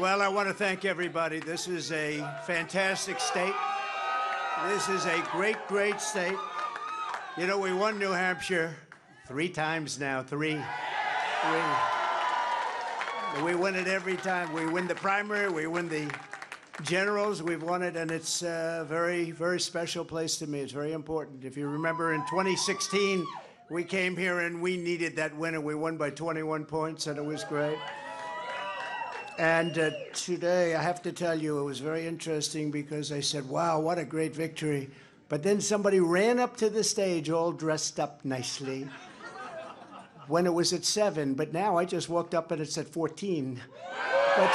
Well, I want to thank everybody. This is a fantastic state. This is a great, great state. You know, we won New Hampshire 3 times now. Three. We win it every time. We win the primary, we win the generals, we've won it, and it's a very, very special place to me. It's very important. If you remember, in 2016, we came here and we needed that win, and we won by 21 points, and it was great. And today, I have to tell you, it was very interesting because I said, wow, what a great victory. But then somebody ran up to the stage all dressed up nicely when it was at 7. But now I just walked up and it's at 14. But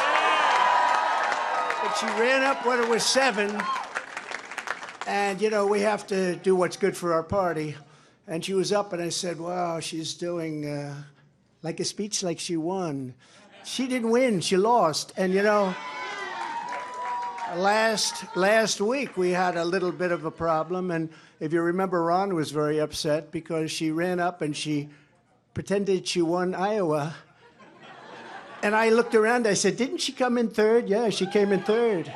she ran up when it was 7. And, you know, we have to do what's good for our party. And she was up and I said, wow, she's doing like a speech like she won. She didn't win, she lost. And you know, last week we had a little bit of a problem, and if you remember, Ron was very upset because she ran up and she pretended she won Iowa. And I looked around, I said, didn't she come in 3rd? Yeah, she came in 3rd.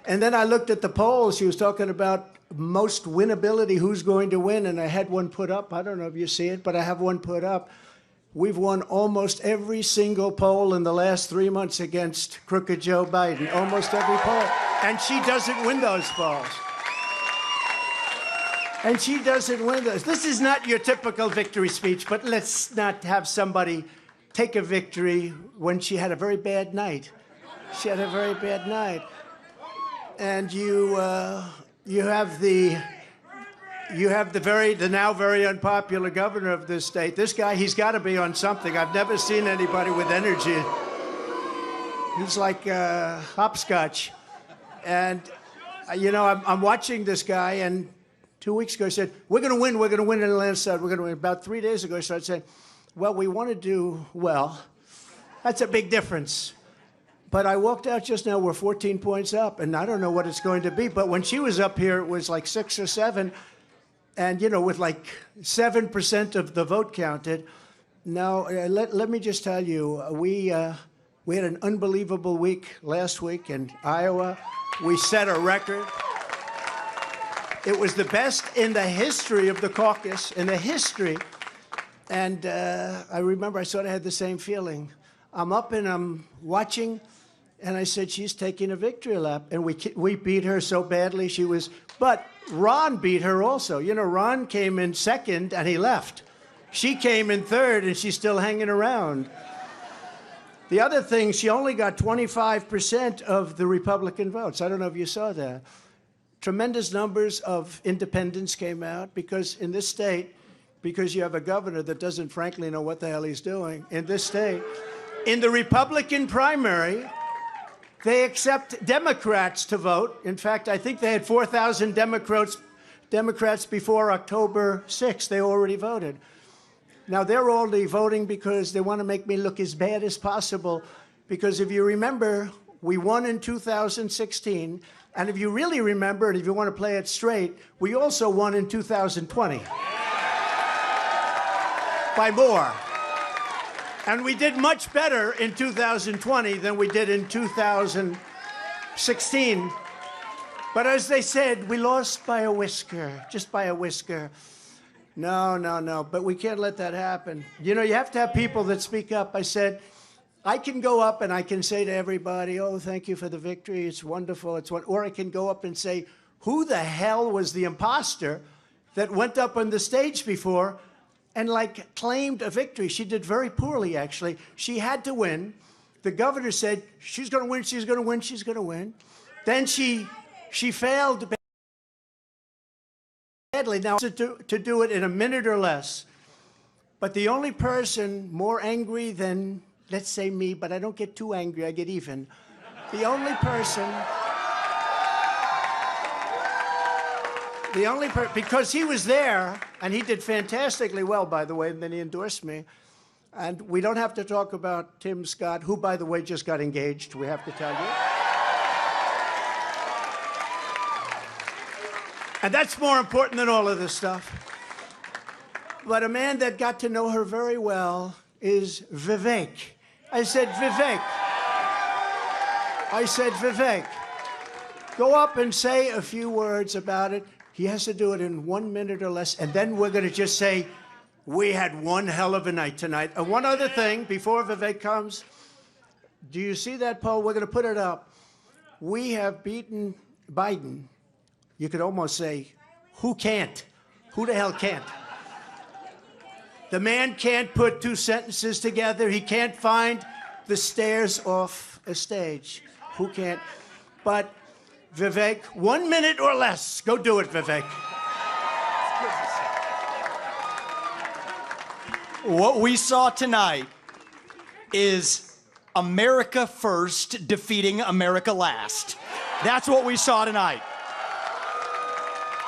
And then I looked at the polls, she was talking about most winnability, who's going to win, and I had one put up. I don't know if you see it, but I have one put up. We've won almost every single poll in the last 3 months against crooked Joe Biden, almost every poll. And she doesn't win those polls. And she doesn't win those. This is not your typical victory speech, but let's not have somebody take a victory when she had a very bad night. She had a very bad night. And you have the now very unpopular governor of this state. This guy, he's got to be on something. I've never seen anybody with energy. He's like hopscotch. And, you know, I'm watching this guy, and 2 weeks ago he said, we're going to win in the landslide, we're going to win. About 3 days ago he started saying, well, we want to do well. That's a big difference. But I walked out just now, we're 14 points up, and I don't know what it's going to be. But when she was up here, it was like 6 or 7. And, you know, with like 7% of the vote counted. Now, let me just tell you, we had an unbelievable week last week in Iowa. We set a record. It was the best in the history of the caucus, in the history. And I remember I sort of had the same feeling. I'm up and I'm watching, and I said, she's taking a victory lap. And we beat her so badly, she was, but Ron beat her also. You know, Ron came in 2nd and he left. She came in 3rd and she's still hanging around. The other thing, she only got 25% of the Republican votes. I don't know if you saw that. Tremendous numbers of independents came out because in this state, because you have a governor that doesn't frankly know what the hell he's doing in this state, in the Republican primary, they accept Democrats to vote. In fact, I think they had 4,000 Democrats before October 6th. They already voted. Now, they're only voting because they want to make me look as bad as possible. Because if you remember, we won in 2016. And if you really remember, and if you want to play it straight, we also won in 2020. By more. And we did much better in 2020 than we did in 2016. But as they said, we lost by a whisker, just by a whisker. No. But we can't let that happen. You know, you have to have people that speak up. I said, I can go up and I can say to everybody, oh, thank you for the victory. It's wonderful. Or I can go up and say, who the hell was the imposter that went up on the stage before and like claimed a victory? She did very poorly, actually. She had to win. The governor said, she's going to win, she's going to win, she's going to win. Then she failed badly. Now, to do it in a minute or less. But the only person more angry than, let's say me, but I don't get too angry, I get even. The only person, because he was there, and he did fantastically well, by the way, and then he endorsed me. And we don't have to talk about Tim Scott, who, by the way, just got engaged, we have to tell you. And that's more important than all of this stuff. But a man that got to know her very well is Vivek. I said, Vivek. I said, Vivek, go up and say a few words about it. He has to do it in 1 minute or less, and then we're going to just say, we had one hell of a night tonight. And one other thing, before Vivek comes, do you see that poll? We're going to put it up. We have beaten Biden. You could almost say, who can't? Who the hell can't? The man can't put two sentences together. He can't find the stairs off a stage. Who can't? But Vivek, 1 minute or less. Go do it, Vivek. What we saw tonight is America first defeating America last. That's what we saw tonight.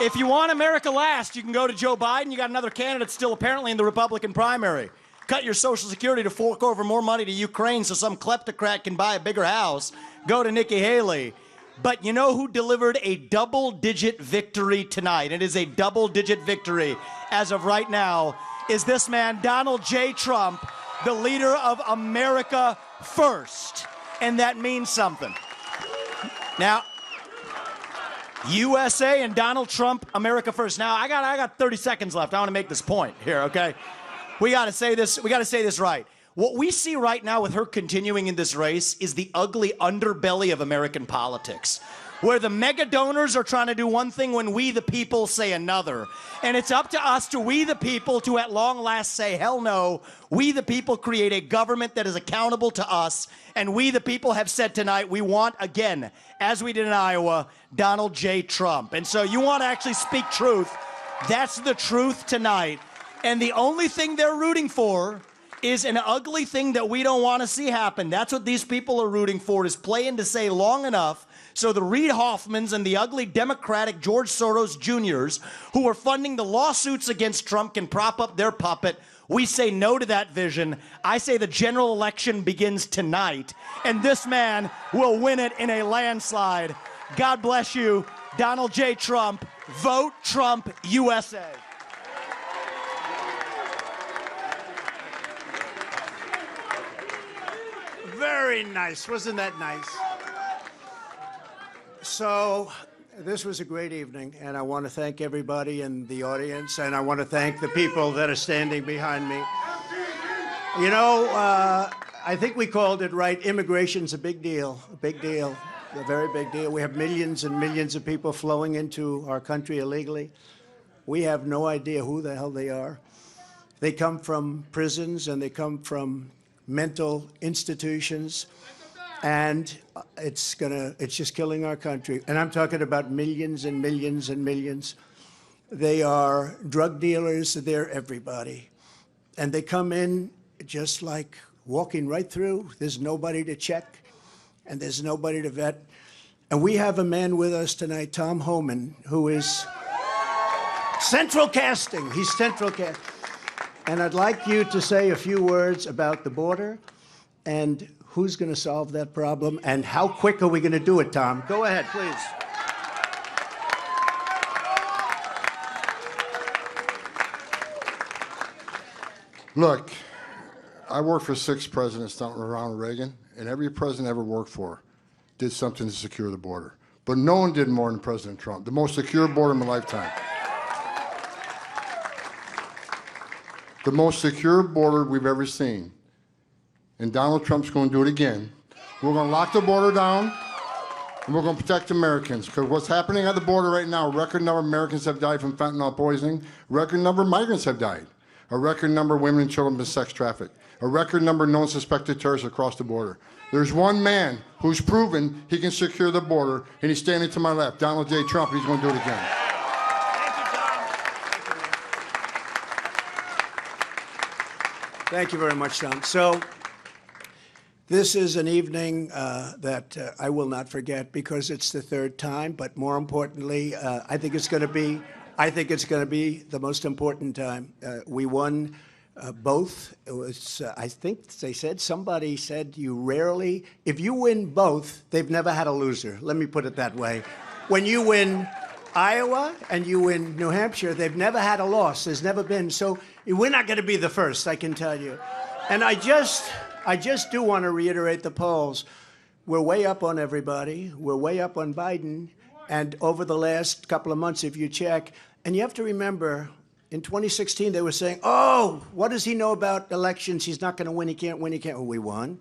If you want America last, you can go to Joe Biden. You got another candidate still apparently in the Republican primary. Cut your Social Security to fork over more money to Ukraine so some kleptocrat can buy a bigger house. Go to Nikki Haley. But you know who delivered a double-digit victory tonight? It is a double-digit victory as of right now. Is this man, Donald J. Trump, the leader of America First. And that means something. Now, USA and Donald Trump, America First. Now, I got 30 seconds left. I want to make this point here, okay? We got to say this right. What we see right now with her continuing in this race is the ugly underbelly of American politics, where the mega donors are trying to do one thing when we the people say another. And it's up to us, we the people, to at long last say, hell no. We the people create a government that is accountable to us. And we the people have said tonight, we want, again, as we did in Iowa, Donald J. Trump. And so you want to actually speak truth. That's the truth tonight. And the only thing they're rooting for is an ugly thing that we don't want to see happen. That's what these people are rooting for, is playing to say long enough so the Reid Hoffmans and the ugly Democratic George Soros Jr.'s who are funding the lawsuits against Trump can prop up their puppet. We say no to that vision. I say the general election begins tonight, and this man will win it in a landslide. God bless you, Donald J. Trump. Vote Trump, USA. Very nice. Wasn't that nice? So this was a great evening, and I want to thank everybody in the audience, and I want to thank the people that are standing behind me. You know, I think we called it right. Immigration's a big deal, a very big deal. We have millions and millions of people flowing into our country illegally. We have no idea who the hell they are. They come from prisons, and they come from mental institutions, and it's just killing our country. And I'm talking about millions and millions and millions. They are drug dealers, they're everybody. And they come in just like walking right through. There's nobody to check, and there's nobody to vet. And we have a man with us tonight, Tom Homan, who is central casting. He's central casting. And I'd like you to say a few words about the border and who's going to solve that problem and how quick are we going to do it, Tom? Go ahead, please. Look, I worked for 6 presidents down around Reagan, and every president I ever worked for did something to secure the border. But no one did more than President Trump, the most secure border in my lifetime. The most secure border we've ever seen. And Donald Trump's going to do it again. We're going to lock the border down, and we're going to protect Americans. Because what's happening at the border right now, a record number of Americans have died from fentanyl poisoning. A record number of migrants have died. A record number of women and children have been sex trafficked. A record number of known suspected terrorists across the border. There's one man who's proven he can secure the border, and he's standing to my left, Donald J. Trump. He's going to do it again. Thank you very much, Tom. So this is an evening that I will not forget because it's the 3rd time, but more importantly, I think it's going to be the most important time. We won both. It was, I think somebody said you rarely, if you win both, they've never had a loser. Let me put it that way. When you win Iowa and you win New Hampshire, they've never had a loss. There's never been. So we're not going to be the first, I can tell you. And I just do want to reiterate the polls. we're way up on everybody. We're way up on Biden. And over the last couple of months, if you check, and you have to remember, in 2016, they were saying, oh, what does he know about elections? He's not going to win. He can't win. He can't. Well, we won.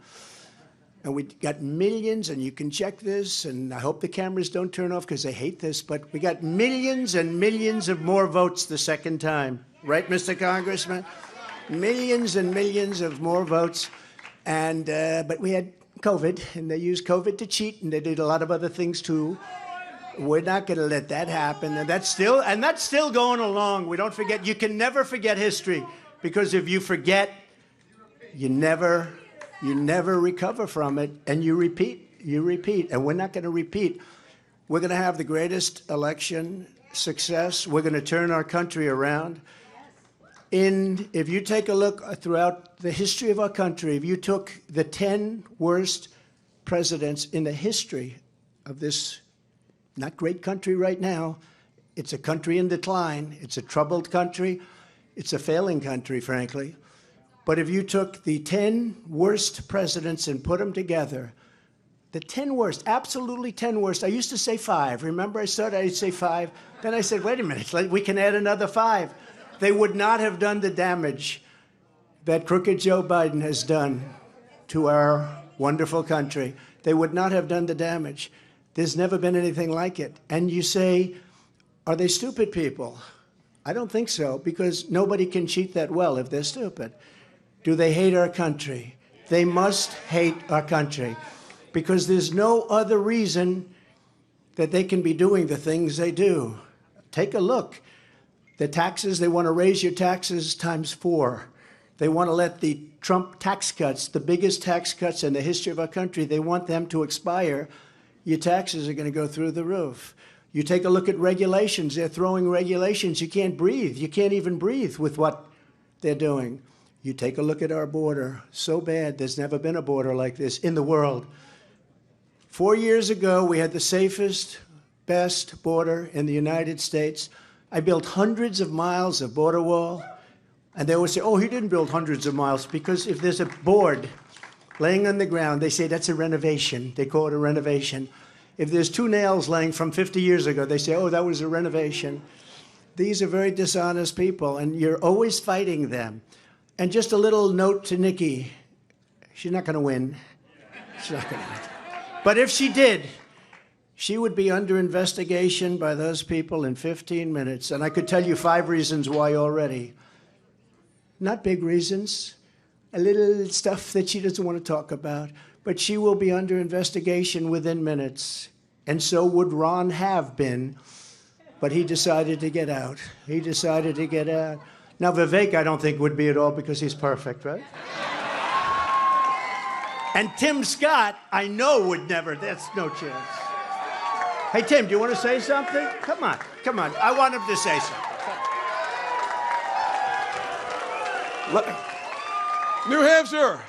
And we got millions, and you can check this, and I hope the cameras don't turn off because they hate this, but we got millions and millions of more votes the second time. Right, Mr. Congressman? Millions and millions of more votes. And but we had COVID, and they used COVID to cheat, and they did a lot of other things too. We're not going to let that happen, and that's still going along. We don't forget. You can never forget history, because if you forget, you never recover from it, and you repeat, and we're not going to repeat. We're going to have the greatest election success. We're going to turn our country around. If you take a look throughout the history of our country, if you took the 10 worst presidents in the history of this not great country right now, it's a country in decline, it's a troubled country, it's a failing country, frankly. But if you took the 10 worst presidents and put them together, the 10 worst, absolutely 10 worst. I used to say 5. Remember, I'd say 5. Then I said, wait a minute, we can add another 5. They would not have done the damage that crooked Joe Biden has done to our wonderful country. They would not have done the damage. There's never been anything like it. And you say, are they stupid people? I don't think so, because nobody can cheat that well if they're stupid. Do they hate our country? They must hate our country, because there's no other reason that they can be doing the things they do. Take a look. The taxes, they want to raise your taxes times 4. They want to let the Trump tax cuts, the biggest tax cuts in the history of our country, they want them to expire. Your taxes are going to go through the roof. You take a look at regulations. They're throwing regulations. You can't breathe. You can't even breathe with what they're doing. You take a look at our border. So bad. There's never been a border like this in the world. 4 years ago, we had the safest, best border in the United States. I built hundreds of miles of border wall. And they always say, oh, he didn't build hundreds of miles, because if there's a board laying on the ground, they say that's a renovation. They call it a renovation. If there's 2 nails laying from 50 years ago, they say, oh, that was a renovation. These are very dishonest people, and you're always fighting them. And just a little note to Nikki. She's not going to win. She's not going to win. But if she did, she would be under investigation by those people in 15 minutes. And I could tell you 5 reasons why already. Not big reasons. A little stuff that she doesn't want to talk about, but she will be under investigation within minutes. And so would Ron have been, but he decided to get out. He decided to get out. Now, Vivek, I don't think would be at all, because he's perfect, right? And Tim Scott, I know would never. That's no chance. Hey, Tim, do you want to say something? Come on. I want him to say something. New Hampshire.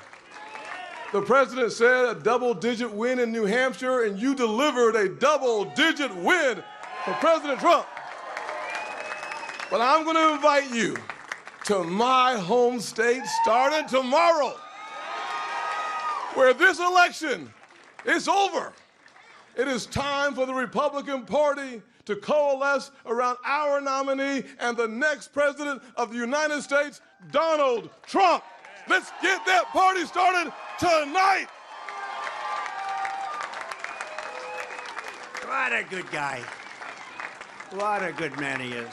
The president said a double-digit win in New Hampshire, and you delivered a double-digit win for President Trump. But I'm going to invite you to my home state starting tomorrow, where this election is over. It is time for the Republican Party to coalesce around our nominee and the next president of the United States, Donald Trump. Let's get that party started tonight. What a good guy. What a good man he is.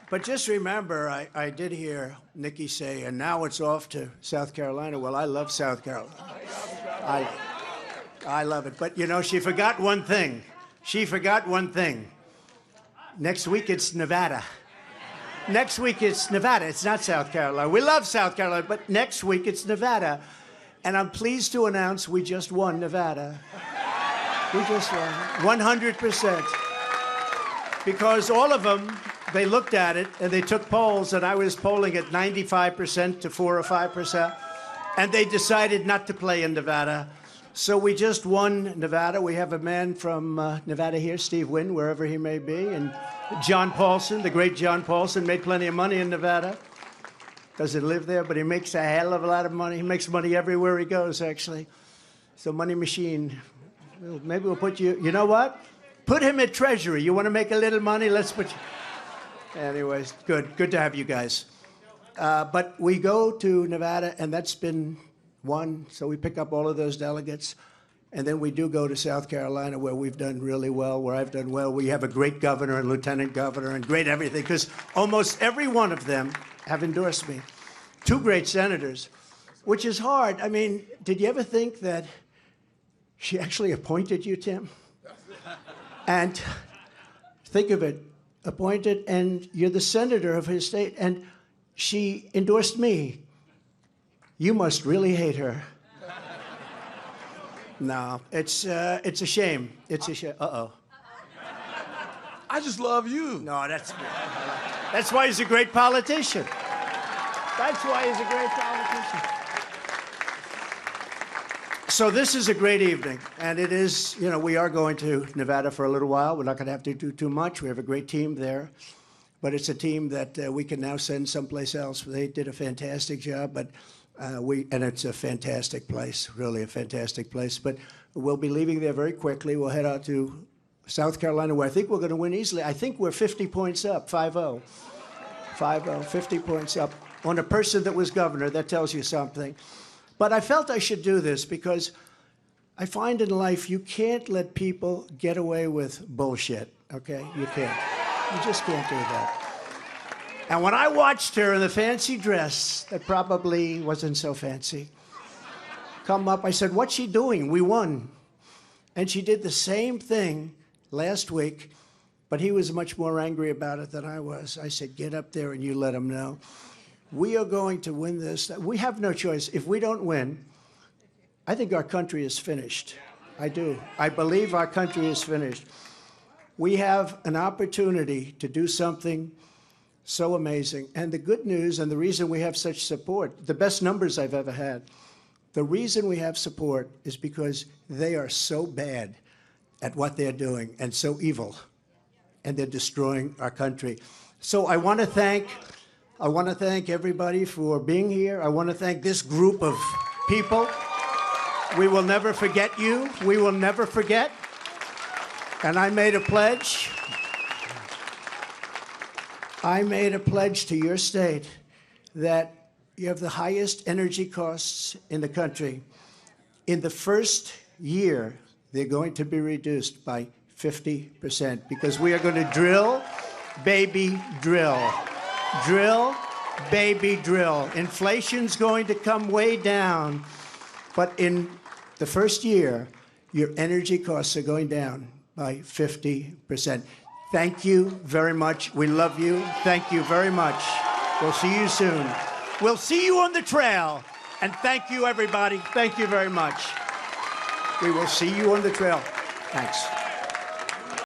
But just remember, I did hear Nikki say, and now it's off to South Carolina. Well, I love South Carolina. I love it. But, you know, she forgot one thing. Next week, it's Nevada. Next week, it's Nevada. It's not South Carolina. We love South Carolina, but next week, it's Nevada. And I'm pleased to announce we just won Nevada. We just won 100%. Because all of them, they looked at it, and they took polls, and I was polling at 95% to 4 or 5%, and they decided not to play in Nevada. So we just won Nevada. We have a man from Nevada here, Steve Wynn, wherever he may be, and John Paulson, the great John Paulson, made plenty of money in Nevada. Doesn't live there, but he makes a hell of a lot of money. He makes money everywhere he goes, actually. So Money Machine, maybe we'll put you, you know what? Put him at Treasury. You want to make a little money? Let's put you. Anyways, good to have you guys. But we go to Nevada, and that's been one, so we pick up all of those delegates. And then we do go to South Carolina, where we've done really well, where I've done well. We have a great governor and lieutenant governor and great everything, because almost every one of them have endorsed me. 2 great senators, which is hard. I mean, did you ever think that she actually appointed you, Tim? And think of it, appointed, and you're the senator of his state, and she endorsed me. You must really hate her. No, it's a shame. It's a shame. Uh-oh. I just love you. No, that's why he's a great politician. That's why he's a great politician. So this is a great evening, and it is, you know, we are going to Nevada for a little while. We're not going to have to do too much. We have a great team there, but it's a team that we can now send someplace else. They did a fantastic job, but and it's a fantastic place, really a fantastic place. But we'll be leaving there very quickly. We'll head out to South Carolina, where I think we're going to win easily. I think we're 50 points up, 5-0. 5-0, 50 points up on a person that was governor. That tells you something. But I felt I should do this because I find in life you can't let people get away with bullshit, okay? You can't. You just can't do that. And when I watched her in the fancy dress that probably wasn't so fancy come up, I said, what's she doing? We won. And she did the same thing last week, but he was much more angry about it than I was. I said, get up there and you let him know. We are going to win this. We have no choice. If we don't win, I think our country is finished. I do. I believe our country is finished. We have an opportunity to do something so amazing. And the good news, and the reason we have such support, the best numbers I've ever had, the reason we have support is because they are so bad at what they're doing and so evil, and they're destroying our country. So I want to thank everybody for being here. I want to thank this group of people. We will never forget you. We will never forget. And I made a pledge. I made a pledge to your state that you have the highest energy costs in the country. In the first year, they're going to be reduced by 50% because we are going to drill, baby, drill. Drill, baby, drill. Inflation's going to come way down, but in the first year, your energy costs are going down by 50%. Thank you very much. We love you. Thank you very much. We'll see you soon. We'll see you on the trail. And thank you, everybody. Thank you very much. We will see you on the trail. Thanks.